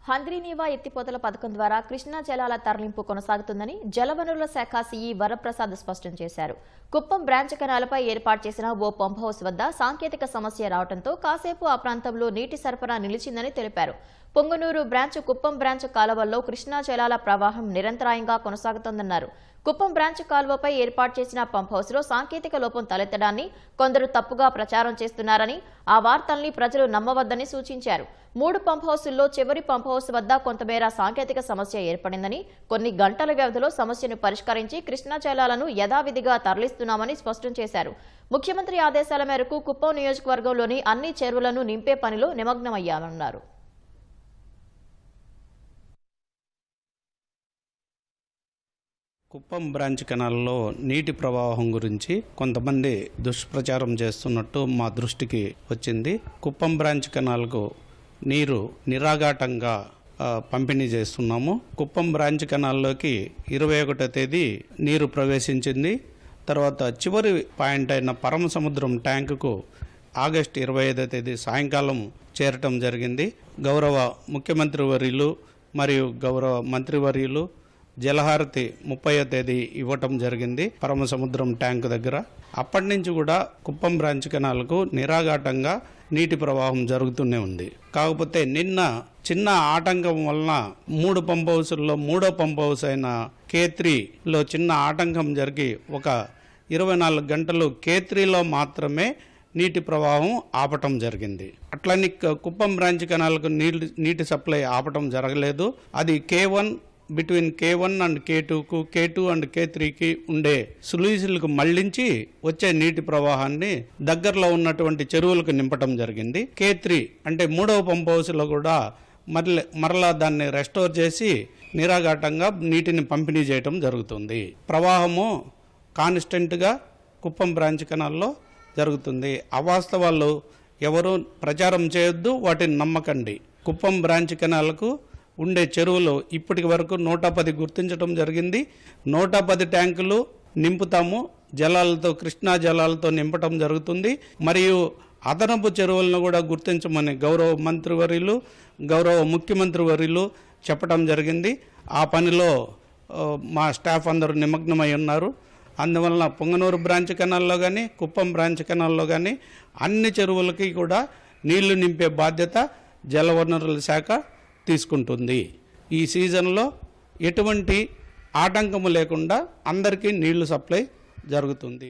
హంద్రీనీవా ఎత్తిపోతల పథకం ద్వారా కృష్ణా జలాల తరలింపు కొనసాగుతుందని జలవనరుల శాఖ సీఈ వరప్రసాద్ స్పష్టం చేశారు. కుప్పం బ్రాంచ్ కెనాల్పై ఏర్పాటు చేసిన ఓ పంప్ హౌస్ వద్ద సాంకేతిక సమస్య రావడంతో కాసేపు ఆ ప్రాంతంలో నీటి సరఫరా నిలిచిందని తెలిపారు. పొంగనూరు బ్రాంచ్, కుప్పం బ్రాంచ్ కాలువల్లో కృష్ణా జలాల ప్రవాహం నిరంతరాయంగా కొనసాగుతోందన్నారు. కుప్పం బ్రాంచ్ కాలువపై ఏర్పాటు చేసిన పంప్ హౌస్లో సాంకేతిక లోపం తలెత్తడాన్ని కొందరు తప్పుగా ప్రచారం చేస్తున్నారని, ఆ వార్తల్ని ప్రజలు నమ్మవద్దని సూచించారు. 3 పంప్ హౌసుల్లో చివరి పంప్ హౌస్ వద్ద కొంతమేర సాంకేతిక సమస్య ఏర్పడిందని, కొన్ని గంటల వ్యవధిలో సమస్యను పరిష్కరించి కృష్ణా జలాలను యథావిధిగా తరలిస్తున్నామని స్పష్టం చేశారు. ముఖ్యమంత్రి ఆదేశాల మేరకు కుప్పం నియోజకవర్గంలోని అన్ని చెరువులను నింపే పనిలో నిమగ్నమయ్యామన్నారు. కుప్పం బ్రాంచ్ కెనాల్లో నీటి ప్రవాహం గురించి కొంతమంది దుష్ప్రచారం చేస్తున్నట్టు మా దృష్టికి వచ్చింది. కుప్పం బ్రాంచ్ కెనాల్కు నీరు నిరాఘాటంగా పంపిణీ చేస్తున్నాము. కుప్పం బ్రాంచ్ కెనాల్లోకి 21వ తేదీ నీరు ప్రవేశించింది. తర్వాత చివరి పాయింట్ అయిన పరమసముద్రం ట్యాంకుకు ఆగస్టు 25వ తేదీ సాయంకాలం చేరటం జరిగింది. గౌరవ ముఖ్యమంత్రి వర్యులు మరియు గౌరవ మంత్రివర్యులు జలహారతి 30వ తేదీ ఇవ్వటం జరిగింది పరమసముద్రం ట్యాంకు దగ్గర. అప్పటి నుంచి కూడా కుప్పం బ్రాంచ్ కెనాల్కు నిరాఘాటంగా నీటి ప్రవాహం జరుగుతూనే ఉంది. కాకపోతే నిన్న చిన్న ఆటంకం వలన 3 పంప్ హౌసుల్లో 3వ పంప్ హౌస్ అయిన K3లో చిన్న ఆటంకం జరిగి ఒక 24 గంటలు K3లో మాత్రమే నీటి ప్రవాహం ఆపటం జరిగింది. అట్లని కుప్పం బ్రాంచ్ కెనాల్కు నీటి సప్లై ఆపటం జరగలేదు. అది K1 బిట్వీన్ K1 అండ్ K2కు, K2 అండ్ K3కి ఉండే సులుయిసులకు మళ్లించి వచ్చే నీటి ప్రవాహాన్ని దగ్గరలో ఉన్నటువంటి చెరువులకు నింపటం జరిగింది. K3 అంటే 3వ పంప్ హౌస్లో కూడా మరలా దాన్ని రెస్టోర్ చేసి నిరాఘాటంగా నీటిని పంపిణీ చేయటం జరుగుతుంది. ప్రవాహము కాన్స్టెంట్గా కుప్పం బ్రాంచ్ కెనాల్లో జరుగుతుంది. అవాస్తవాలు ఎవరు ప్రచారం చేయొద్దు, వాటిని నమ్మకండి. కుప్పం బ్రాంచ్ కెనాల్కు ఉండే చెరువులు ఇప్పటి వరకు 110 గుర్తించడం జరిగింది. 110 ట్యాంకులు నింపుతాము. జలాలతో, కృష్ణా జలాలతో నింపటం జరుగుతుంది. మరియు అదనపు చెరువులను కూడా గుర్తించమని గౌరవ మంత్రివర్యులు, గౌరవ ముఖ్యమంత్రి వర్యులు చెప్పడం జరిగింది. ఆ పనిలో మా స్టాఫ్ అందరూ నిమగ్నమై ఉన్నారు. అందువలన పొంగనూరు బ్రాంచ్ కెనాల్లో కానీ, కుప్పం బ్రాంచ్ కెనాల్లో కానీ అన్ని చెరువులకి కూడా నీళ్లు నింపే బాధ్యత జలవనరుల శాఖ తీసుకుంటుంది. ఈ సీజన్లో ఎటువంటి ఆటంకము లేకుండా అందరికీ నీళ్లు సప్లై జరుగుతుంది.